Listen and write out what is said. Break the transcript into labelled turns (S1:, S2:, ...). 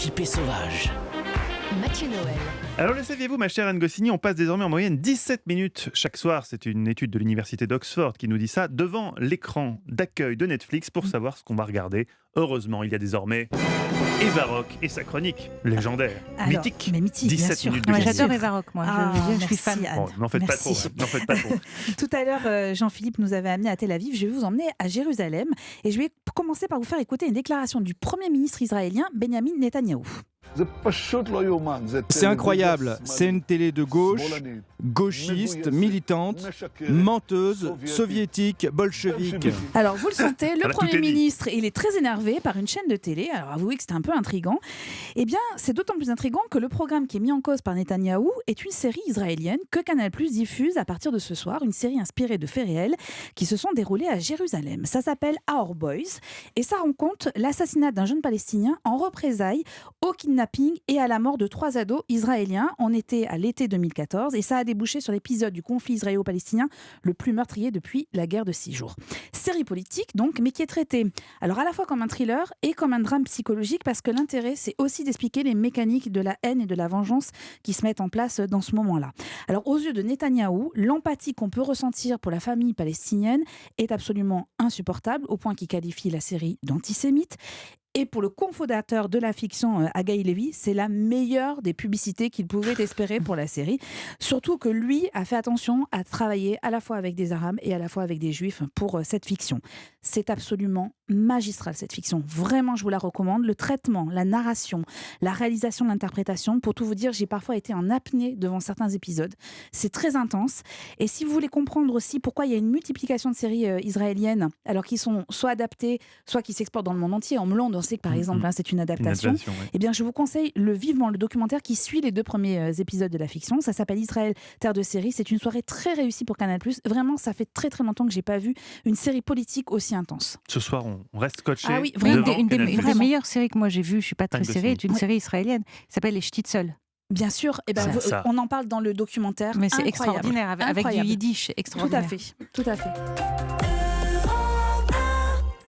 S1: stéréotypé sauvage.
S2: Mathieu Noël.
S3: Alors le saviez-vous, ma chère Anne Goscinny, on passe désormais en moyenne 17 minutes chaque soir, c'est une étude de l'université d'Oxford qui nous dit ça, devant l'écran d'accueil de Netflix pour savoir ce qu'on va regarder. Heureusement, il y a désormais Eva Rock et sa chronique légendaire, mythique,
S4: mais mythique,
S3: 17
S4: bien
S3: minutes
S4: sûr.
S3: de
S4: Ouais,
S3: Goscinny.
S4: j'adore Eva Rock, moi. Je suis fan.
S3: Bon, n'en faites pas trop, n'en faites pas trop.
S4: Tout à l'heure, Jean-Philippe nous avait amené à Tel Aviv. Je vais vous emmener à Jérusalem et je vais commencer par vous faire écouter une déclaration du Premier ministre israélien Benjamin Netanyahou.
S5: C'est incroyable, c'est une télé de gauche, gauchiste, militante, menteuse, soviétique, bolchevique.
S4: Alors vous le sentez, le
S3: Alors, tout
S4: Premier
S3: est dit.
S4: ministre, il est très énervé par une chaîne de télé. Alors avouez que c'est un peu intriguant. Eh bien, c'est d'autant plus intriguant que le programme qui est mis en cause par Netanyahou est une série israélienne que Canal+ diffuse à partir de ce soir, une série inspirée de faits réels qui se sont déroulés à Jérusalem. Ça s'appelle Our Boys et ça raconte l'assassinat d'un jeune Palestinien en représailles au kidnapping et à la mort de 3 ados israéliens. On était à l'été 2014 et ça a débouché sur l'épisode du conflit israélo-palestinien le plus meurtrier depuis la guerre de 6 jours. Série politique donc, mais qui est traitée alors à la fois comme un thriller et comme un drame psychologique parce que l'intérêt c'est aussi d'expliquer les mécaniques de la haine et de la vengeance qui se mettent en place dans ce moment-là. Alors aux yeux de Netanyahou, l'empathie qu'on peut ressentir pour la famille palestinienne est absolument insupportable au point qu'il qualifie la série d'antisémite. Et pour le cofondateur de la fiction, Haggai Levy, c'est la meilleure des publicités qu'il pouvait espérer pour la série. Surtout que lui a fait attention à travailler à la fois avec des Arabes et à la fois avec des Juifs pour cette fiction. C'est absolument magistral cette fiction. Vraiment, je vous la recommande. Le traitement, la narration, la réalisation, l'interprétation. Pour tout vous dire, j'ai parfois été en apnée devant certains épisodes. C'est très intense. Et si vous voulez comprendre aussi pourquoi il y a une multiplication de séries israéliennes, alors qui sont soit adaptées, soit qui s'exportent dans le monde entier. En Hollande, on sait que par exemple, c'est une adaptation.
S3: Ouais.
S4: Eh bien, je vous conseille vivement le documentaire qui suit les 2 premiers épisodes de la fiction. Ça s'appelle Israël, terre de série. C'est une soirée très réussie pour Canal+. Vraiment, ça fait très très longtemps que j'ai pas vu une série politique aussi intense.
S3: Ce soir, on reste scotché.
S4: Ah oui,
S3: devant
S4: vraiment.
S2: Une des
S3: Canal+.
S2: meilleures séries que moi j'ai vues, je suis pas très
S3: Anne
S2: série, est une
S4: Goscinny.
S2: série israélienne. Ça s'appelle Les Schnitzel.
S4: Bien sûr,
S3: Ça.
S4: on en parle dans le documentaire.
S2: Mais c'est
S4: Incroyable.
S2: extraordinaire, avec du
S4: Incroyable.
S2: yiddish
S4: Tout
S2: extraordinaire.
S4: à fait, tout à fait.